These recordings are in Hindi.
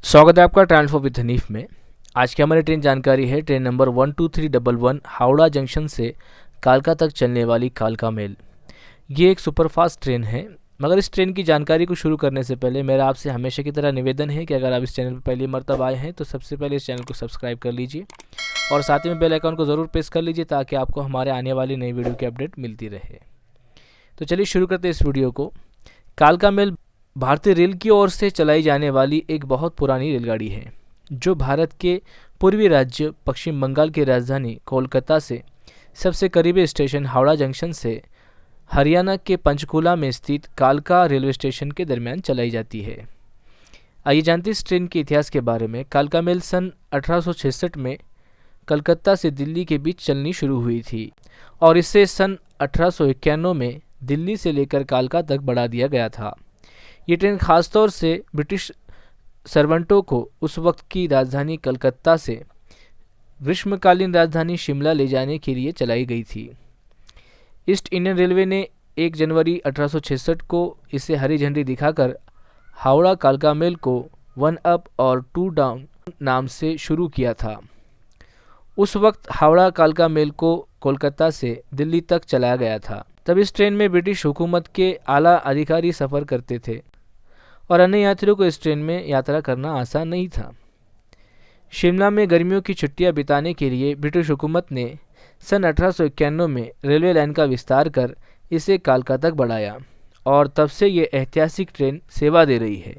स्वागत है आपका ट्रांसफर विद हनीफ में। आज की हमारी ट्रेन जानकारी है ट्रेन नंबर 12311 हावड़ा जंक्शन से कालका तक चलने वाली कालका मेल। ये एक सुपरफास्ट ट्रेन है। मगर इस ट्रेन की जानकारी को शुरू करने से पहले मेरा आपसे हमेशा की तरह निवेदन है कि अगर आप इस चैनल पर पहली मर्तबा आए हैं तो सबसे पहले इस चैनल को सब्सक्राइब कर लीजिए और साथ ही में बेल आइकन को ज़रूर प्रेस कर लीजिए ताकि आपको हमारे आने वाली नई वीडियो की अपडेट मिलती रहे। तो चलिए शुरू करते हैं इस वीडियो को। कालका मेल भारतीय रेल की ओर से चलाई जाने वाली एक बहुत पुरानी रेलगाड़ी है जो भारत के पूर्वी राज्य पश्चिम बंगाल की राजधानी कोलकाता से सबसे करीबी स्टेशन हावड़ा जंक्शन से हरियाणा के पंचकुला में स्थित कालका रेलवे स्टेशन के दरमियान चलाई जाती है। आइए जानते हैं इस ट्रेन के इतिहास के बारे में। कालका मेल सन 1866 में कलकत्ता से दिल्ली के बीच चलनी शुरू हुई थी और इसे सन 1891 में दिल्ली से लेकर कालका तक बढ़ा दिया गया था। ये ट्रेन खासतौर से ब्रिटिश सर्वेंटों को उस वक्त की राजधानी कलकत्ता से ग्रीष्मकालीन राजधानी शिमला ले जाने के लिए चलाई गई थी। ईस्ट इंडियन रेलवे ने 1 जनवरी 1866 को इसे हरी झंडी दिखाकर हावड़ा कालका मेल को 1 अप और 2 डाउन नाम से शुरू किया था। उस वक्त हावड़ा कालका मेल को कोलकाता से दिल्ली तक चलाया गया था। तब इस ट्रेन में ब्रिटिश हुकूमत के आला अधिकारी सफ़र करते थे और अन्य यात्रियों को इस ट्रेन में यात्रा करना आसान नहीं था। शिमला में गर्मियों की छुट्टियां बिताने के लिए ब्रिटिश हुकूमत ने सन 1891 में रेलवे लाइन का विस्तार कर इसे कालका तक बढ़ाया और तब से ये ऐतिहासिक ट्रेन सेवा दे रही है।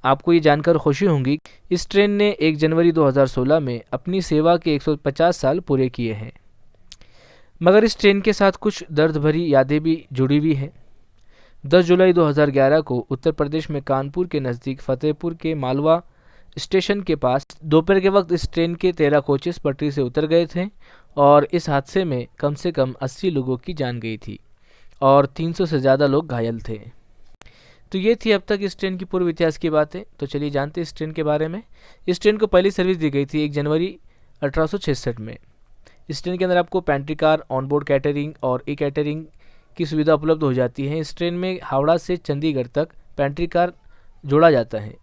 आपको ये जानकर खुशी होगी इस ट्रेन ने 1 जनवरी 2016 में अपनी सेवा के 150 साल पूरे किए हैं। मगर इस ट्रेन के साथ कुछ दर्द भरी यादें भी जुड़ी हुई हैं। 10 जुलाई 2011 को उत्तर प्रदेश में कानपुर के नज़दीक फतेहपुर के मालवा स्टेशन के पास दोपहर के वक्त इस ट्रेन के 13 कोचेस पटरी से उतर गए थे और इस हादसे में कम से कम 80 लोगों की जान गई थी और 300 से ज़्यादा लोग घायल थे। तो ये थी अब तक इस ट्रेन की पूर्व इतिहास की बातें। तो चलिए जानते हैं इस ट्रेन के बारे में। इस ट्रेन को पहली सर्विस दी गई थी 1 जनवरी 1866 में। इस ट्रेन के अंदर आपको पेंट्री कार, ऑनबोर्ड कैटरिंग और ई कैटरिंग की सुविधा उपलब्ध हो जाती है। इस ट्रेन में हावड़ा से चंडीगढ़ तक पेंट्री कार जोड़ा जाता है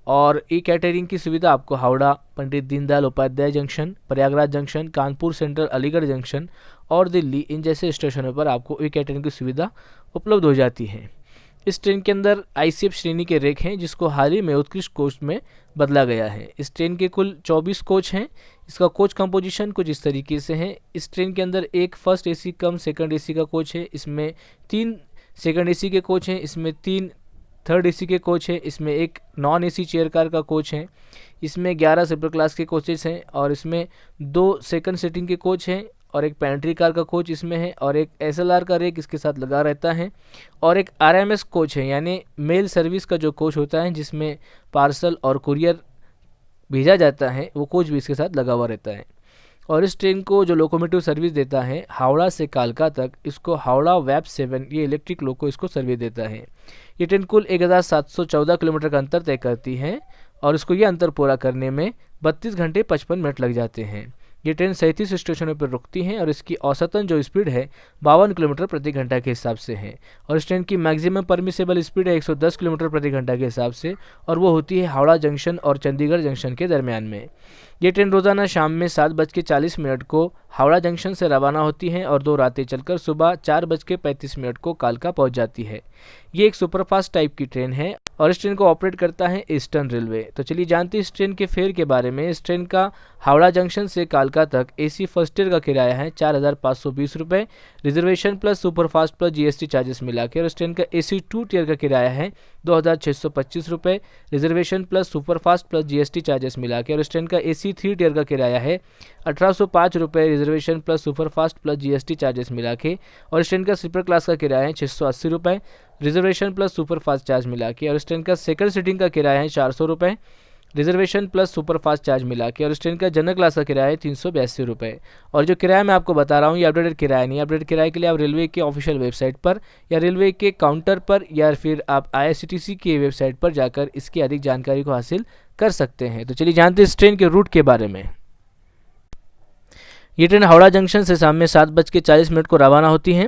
और ई कैटरिंग की सुविधा आपको Howrah, Pandit Deendayal Upadhyay junction, Prayagraj junction, Kanpur central, Aligarh junction और दिल्ली इन जैसे स्टेशनों पर आपको ई कैटरिंग की सुविधा उपलब्ध हो जाती है। इस ट्रेन के अंदर ICF श्रेणी के रेक हैं जिसको हाल ही में उत्कृष्ट कोच में बदला गया है। इस ट्रेन के कुल 24 कोच हैं। इसका कोच कंपोजिशन कुछ इस तरीके से है। इस ट्रेन के अंदर एक फर्स्ट AC कम सेकंड AC का कोच है, इसमें 3 सेकंड AC के कोच हैं, इसमें 3 थर्ड AC के कोच हैं, इसमें एक नॉन AC चेयर कार का कोच है, इसमें 11 स्लीपर क्लास के कोचेस हैं और इसमें 2 सेकंड सीटिंग के कोच हैं और एक पेंट्री कार का कोच इसमें है और एक SLR का रेक इसके साथ लगा रहता है और एक RMS कोच है यानी मेल सर्विस का जो कोच होता है जिसमें पार्सल और कुरियर भेजा जाता है वो कोच भी इसके साथ लगा हुआ रहता है। और इस ट्रेन को जो लोकोमोटिव सर्विस देता है हावड़ा से कालका तक, इसको हावड़ा वैप 7 ये इलेक्ट्रिक लोको इसको सर्विस देता है। ये ट्रेन कुल 1714 किलोमीटर का अंतर तय करती है और इसको ये अंतर पूरा करने में 32 घंटे 55 मिनट लग जाते हैं। ये ट्रेन 37 स्टेशनों पर रुकती हैं और इसकी औसतन जो स्पीड है 52 किलोमीटर प्रति घंटा के हिसाब से है और इस ट्रेन की मैक्सिमम परमिसेबल स्पीड है 110 किलोमीटर प्रति घंटा के हिसाब से और वो होती है हावड़ा जंक्शन और चंडीगढ़ जंक्शन के दरमियान में। ये ट्रेन रोज़ाना शाम में 7:40 को हावड़ा जंक्शन से रवाना होती है और 2 रातें चलकर सुबह 4:35 को कालका पहुंच जाती है। ये एक सुपरफास्ट टाइप की ट्रेन है और इस ट्रेन को ऑपरेट करता है ईस्टर्न रेलवे। तो चलिए जानते हैं इस ट्रेन के फेयर के बारे में। इस ट्रेन का हावड़ा जंक्शन से कालका तक AC फर्स्ट ईयर का किराया है 4,520 रुपये, reservation plus superfast plus GST charges मिला के। और इस ट्रेन का AC 2 टीयर का किराया है 2,625 रुपये, reservation plus superfast plus GST charges मिला के। और इस ट्रेन का AC 3 टीयर का किराया है 1,805 रुपये, reservation plus superfast plus GST charges मिला के। और इस ट्रेन का स्लीपर क्लास का किराया है 680 रुपये, रिजर्वेशन प्लस सुपरफास्ट चार्ज मिला के। और इस ट्रेन का सेकंड सीटिंग का किराया है 400 रुपये, रिजर्वेशन प्लस सुपरफास्ट चार्ज मिला के। और इस ट्रेन का जनरल क्लास का किराया है 382 रुपये। और जो किराया मैं आपको बता रहा हूँ ये अपडेटेड किराया नहीं है। अपडेटेड किराए के लिए आप रेलवे के ऑफिशियल वेबसाइट पर या रेलवे के काउंटर पर या फिर आप IRCTC की वेबसाइट पर जाकर इसकी अधिक जानकारी को हासिल कर सकते हैं। तो चलिए जानते हैं इस ट्रेन के रूट के बारे में। ये ट्रेन हावड़ा जंक्शन से शाम में 7:40 को रवाना होती है।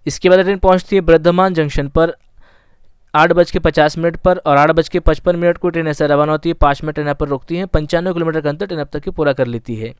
इसके बाद ट्रेन पहुंचती है बर्धमान जंक्शन पर 8:50 पर और 8:55 को ट्रेन ऐसे रवाना होती है, 5 मिनट ट्रेन पर रुकती है, 95 किलोमीटर का अंतर ट्रेन अब तक के पूरा कर लेती है।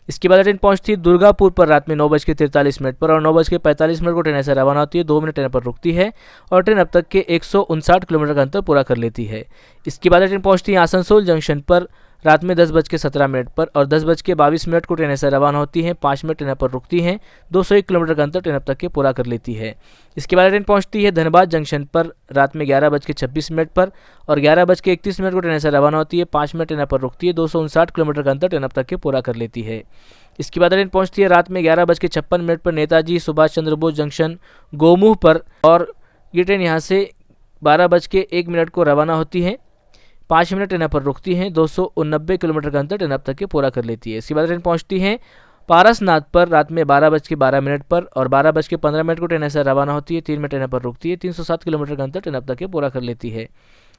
इसके बाद ट्रेन पहुंचती है दुर्गापुर पर रात में 9:43 पर और 9:45 को ट्रेन ऐसे रवाना होती है, 2 मिनट ट्रेन पर रुकती है और ट्रेन अब तक के 159 किलोमीटर का अंतर पूरा कर लेती है। इसके बाद ट्रेन पहुंचती है आसनसोल जंक्शन पर रात में 10:17 पर और 10:22 को ट्रेन ऐसे रवाना होती है, 5 मिनट ट्रेन पर रुकती है, 201 किलोमीटर का अंतर ट्रेन अब तक के पूरा कर लेती है। इसके बाद ट्रेन पहुंचती है धनबाद जंक्शन पर रात में 11:26 पर और 11:31 को ट्रेन ऐसे रवाना होती है, 5 मिनट ट्रेन पर रुकती है, 259 किलोमीटर का अंतर ट्रेन अब तक के पूरा कर लेती है। इसके बाद ट्रेन पहुंचती है रात में 11:56 पर नेताजी सुभाष चंद्र बोस जंक्शन गोमूह पर और ये ट्रेन यहाँ से 12:01 को रवाना होती है, 5 मिनट ट्रेन पर रुकती है, 289 किलोमीटर का अंतर ट्रेन अब तक के पूरा कर लेती है। इसके बाद ट्रेन पहुंचती है पारसनाथ पर रात में 12:12 पर और 12:15 को ट्रेन ऐसे रवाना होती है, 3 मिनट ट्रेन पर रुकती है, 307 किलोमीटर का अंतर ट्रेन अब तक के पूरा कर लेती है।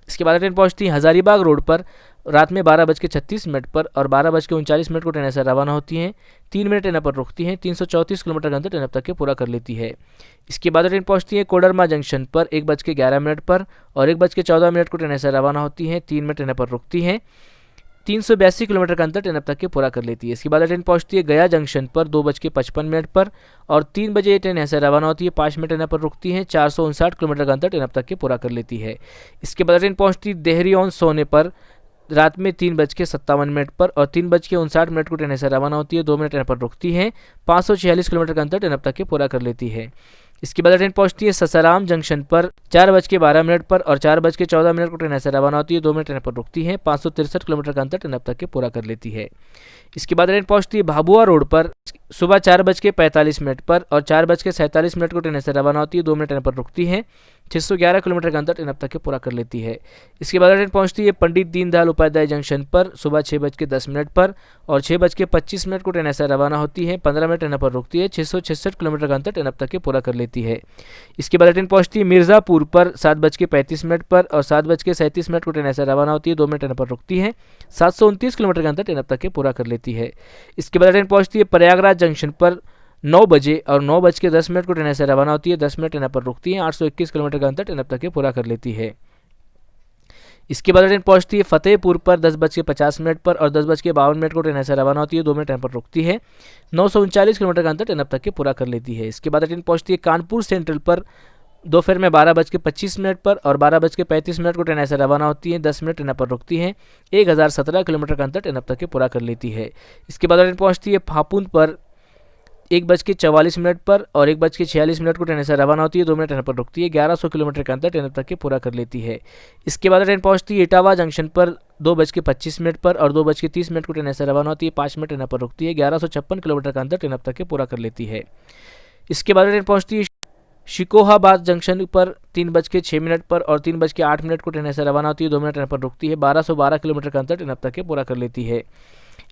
इसके बाद ट्रेन पहुंचती है हजारीबाग रोड पर रात में 12:36 पर और 12:39 को ट्रेन ऐसे रवाना होती है, 3 मिनट ट्रेन पर रुकती है, 334 किलोमीटर का अंतर ट्रेन अब तक के पूरा कर लेती है। इसके बाद ट्रेन पहुंचती है कोडरमा जंक्शन पर 1:11 पर और 1:14 को ट्रेन ऐसे रवाना होती है, 3 मिनट ट्रेन पर रुकती है, 382 किलोमीटर का अंतर ट्रेन अब तक के पूरा कर लेती है। इसके बाद ट्रेन पहुंचती है गया जंक्शन पर 2:55 पर और 3 बजे ट्रेन ऐसे रवाना होती है, 5 मिनट ट्रेन पर रुकती है, 459 किलोमीटर का अंतर ट्रेन अब तक के पूरा कर लेती है। इसके बाद ट्रेन पहुंचती है देहरी ऑन सोने पर रात में 3:57 पर और 3:59 को ट्रेन ऐसे रवाना होती है, 2 मिनट ट्रेन पर रुकती है, 546 किलोमीटर का अंतर ट्रेन अब तक के पूरा कर लेती है। इसके बाद ट्रेन पहुंचती है ससाराम जंक्शन पर 4:12 पर और 4:14 को ट्रेन ऐसे रवाना होती है, 2 मिनट ट्रेन पर रुकती है, 563 किलोमीटर का अंतर ट्रेन अब तक के पूरा कर लेती है। इसके बाद ट्रेन पहुंचती है भाभुआ रोड पर सुबह 4:45 पर और 4:47 को ट्रेन ऐसे रवाना होती है, 2 मिनट ट्रेन पर रुकती है, 611 किलोमीटर का अंतर ट्रेन अब तक के पूरा कर लेती है। इसके बाद ट्रेन पहुंचती है पंडित दीनदयाल उपाध्याय जंक्शन पर सुबह 6:10 पर और 6:25 को ट्रेन ऐसे रवाना होती है, 15 मिनट ट्रेन पर रुकती है, 666 किलोमीटर का अंतर ट्रेन अब तक के पूरा कर लेती है। इसके बाद ट्रेन पहुंचती है मिर्ज़ापुर पर 7:35 पर और 7:37 को ट्रेन ऐसे रवाना होती है, 2 मिनट ट्रेन पर रुकती है, 729 किलोमीटर का अंतर ट्रेन अब तक के पूरा कर लेती है। इसके बाद ट्रेन पहुंचती है प्रयागराज जंक्शन पर 9 बजे और 9:10 को ट्रेन ऐसे रवाना होती है, 10 मिनट ट्रेन पर रुकती है, 821 किलोमीटर का अंतर ट्रेन अब तक के पूरा कर लेती है। इसके बाद ट्रेन पहुंचती है फतेहपुर पर 10:50 पर और 10:52 को ट्रेन ऐसे रवाना होती है, 2 मिनट ट्रेन पर रुकती है, 939 किलोमीटर का अंतर ट्रेन अब तक के पूरा कर लेती है। इसके बाद ट्रेन पहुंचती है कानपुर सेंट्रल पर दोपहर में 12:25 पर और 12:35 को ट्रेन ऐसे रवाना होती है, 10 मिनट ट्रेन पर रुकती है, 1017 किलोमीटर का अंतर ट्रेन अब तक के पूरा कर लेती है। इसके बाद ट्रेन पहुंचती है फापुन पर 1:44 पर और 1:46 को ट्रेन ऐसे रवाना होती है, 2 मिनट ट्रेन पर रुकती है, 1100 किलोमीटर का अंतर ट्रेन अब तक के पूरा कर लेती है। इसके बाद ट्रेन पहुंचती है इटावा जंक्शन पर 2:25 पर और 2:30 को ट्रेन ऐसे रवाना होती है, 5 मिनट ट्रेन पर रुकती है, 1156 किलोमीटर का अंतर ट्रेन अब तक के पूरा कर लेती है। इसके बाद ट्रेन पहुंचती है शिकोहाबाद जंक्शन पर 3:06 पर और 3:08 को ट्रेन ऐसे रवाना होती है, 2 मिनट ट्रेन पर रुकती है, 1212 किलोमीटर का अंतर ट्रेन अब तक के पूरा कर लेती है।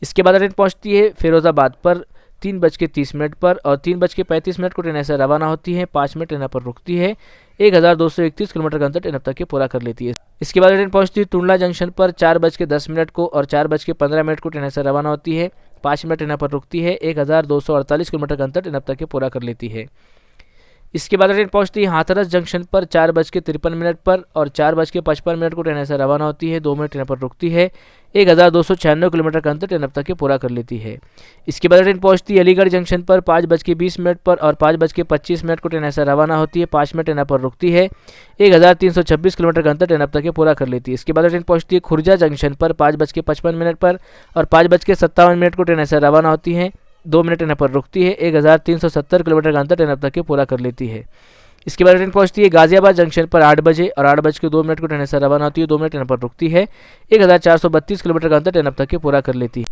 इसके बाद ट्रेन पहुंचती है फिरोजाबाद पर 3:30 पर और 3:35 को ट्रेन ऐसे रवाना होती है, 5 मिनट ट्रेन पर रुकती है, 1231 किलोमीटर का अंतर ट्रेन अब तक के पूरा कर लेती है। इसके बाद ट्रेन पहुंचती है टुंडला जंक्शन पर 4:10 को और 4:15 को ट्रेन ऐसे रवाना होती है, 5 मिनट ट्रेन पर रुकती है, 1248 किलोमीटर का अंतर ट्रेन अब तक के पूरा कर लेती है। इसके बाद ट्रेन पहुंचती है हाथरस जंक्शन पर 4:53 पर और 4:55 को ट्रेन ऐसे रवाना होती है, 2 मिनट ट्रेन पर रुकती है, 1296 किलोमीटर का अंतर ट्रेन अब तक के पूरा कर लेती है। इसके बाद ट्रेन पहुंचती है अलीगढ़ जंक्शन पर 5:20 पर और 5:25 को ट्रेन ऐसे रवाना होती है, 5 मिनट ट्रेन पर रुकती है, 1326 किलोमीटर का अंतर ट्रेन अब तक के पूरा कर लेती है। इसके बाद ट्रेन पहुंचती है खुर्जा जंक्शन पर 5:55 पर और 5:57 को ट्रेन ऐसे रवाना होती है, 2 मिनट ट्रेन पर रुकती है, 1370 किलोमीटर का अंतर ट्रेन अब तक के पूरा कर लेती है। इसके बाद ट्रेन पहुंचती है गाजियाबाद जंक्शन पर 8 बजे और 8:02 को ट्रेन ऐसे रवाना होती है, 2 मिनट ट्रेन पर रुकती है, 1432 किलोमीटर का अंतर ट्रेन अब तक के पूरा कर लेती है।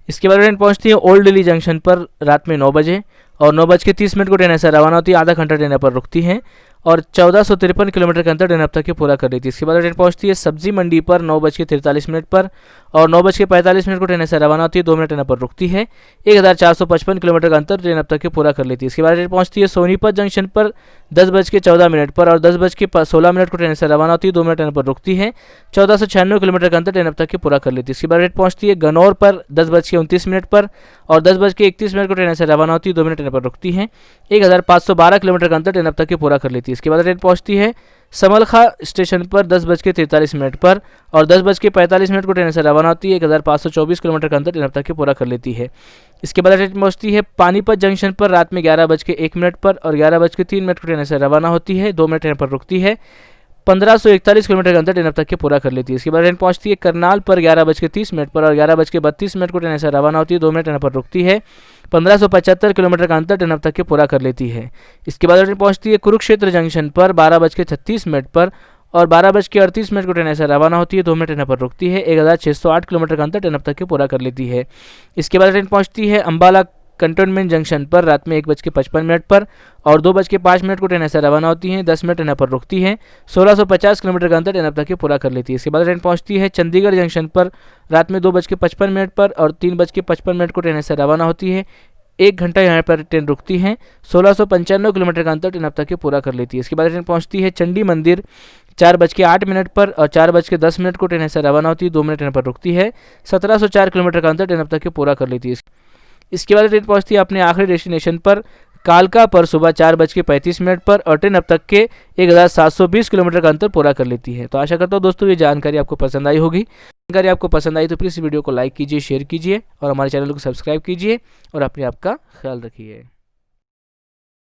इसके बाद ट्रेन पहुंचती है ओल्ड दिल्ली जंक्शन पर रात में 9 बजे और 9:30 को ट्रेन ऐसे रवाना होती है, आधा घंटा ट्रेन पर रुकती है और 1453 किलोमीटर का अंतर ट्रेन अब तक के पूरा कर लेती है। इसके बाद ट्रेन पहुंचती है सब्जी मंडी पर 9:43 पर और 9:45 को ट्रेन ऐसे रवाना होती है, 2 मिनट ट्रेन पर रुकती है, 1455 किलोमीटर का अंतर ट्रेन अब तक के पूरा कर लेती है। इसके बाद ट्रेन पहुंचती है सोनीपत जंक्शन पर 10:14 पर और 10:16 को ट्रेन ऐसे रवाना होती है, 2 मिनट ट्रेन पर रुकती है, 1496 किलोमीटर का अंतर ट्रेन अब तक के पूरा कर लेती है। इसके बाद ट्रेन पहुंचती है गनौर पर 10:29 पर और 10:31 को ट्रेन ऐसे रवाना होती है, 2 मिनट ट्रेन पर रुकती है, 1512 किलोमीटर का अंतर ट्रेन अब तक के पूरा कर लेती है। इसके बाद ट्रेन पहुंचती है समलखा स्टेशन पर 10:43 पर और 10:45 को ट्रेन से रवाना होती है। 1524 किलोमीटर का अंतर ट्रेन अब तक के पूरा कर लेती है। इसके बाद ट्रेन पहुंचती है पानीपत जंक्शन पर रात में 11:01 पर और 11:03 को ट्रेन से रवाना होती है। 2 मिनट ट्रेन पर रुकती है। 1541 किलोमीटर का अंतर ट्रेन अब तक के पूरा कर लेती है। इसके बाद ट्रेन पहुंचती है करनाल पर 11:30 पर और 11:32 को ट्रेन से रवाना होती है। 2 मिनट ट्रेन पर रुकती है। 1575 किलोमीटर का अंतर ट्रेन अब तक के पूरा कर लेती है। इसके बाद ट्रेन पहुंचती है कुरुक्षेत्र जंक्शन पर 12:36 पर और 12:38 को ट्रेन से रवाना होती है। 2 मिनट ट्रेन पर रुकती है। 1608 किलोमीटर का अंतर ट्रेन अब तक के पूरा कर लेती है। इसके बाद ट्रेन पहुंचती है अम्बाला कंटोनमेंट जंक्शन पर रात में 1:55 पर और 2:05 को ट्रेन से रवाना होती है। 10 मिनट ट्रेन पर रुकती है। 1650 किलोमीटर का अंतर ट्रेन अब तक के पूरा कर लेती है। इसके बाद ट्रेन पहुंचती है चंडीगढ़ जंक्शन पर रात में 2:55 पर और 3:55 को ट्रेन से रवाना होती है। 1 घंटा यहाँ पर ट्रेन रुकती है। 1695 किलोमीटर का अंतर ट्रेन अब तक के पूरा कर लेती है। इसके बाद ट्रेन पहुंचती है चंडी मंदिर 4:08 पर और 4:10 को ट्रेन से रवाना होती है। 2 मिनट ट्रेन पर रुकती है। 1704 किलोमीटर का अंतर ट्रेन अब तक के पूरा कर लेती है। इसके बाद ट्रेन पहुंचती है अपने आखिरी डेस्टिनेशन पर कालका पर सुबह 4:35 पर और ट्रेन अब तक के 1720 किलोमीटर का अंतर पूरा कर लेती है। तो आशा करता हूँ दोस्तों ये जानकारी आपको पसंद आई होगी। जानकारी आपको पसंद आई तो प्लीज़ वीडियो को लाइक कीजिए, शेयर कीजिए और हमारे चैनल को सब्सक्राइब कीजिए और अपने आप का ख्याल रखिए।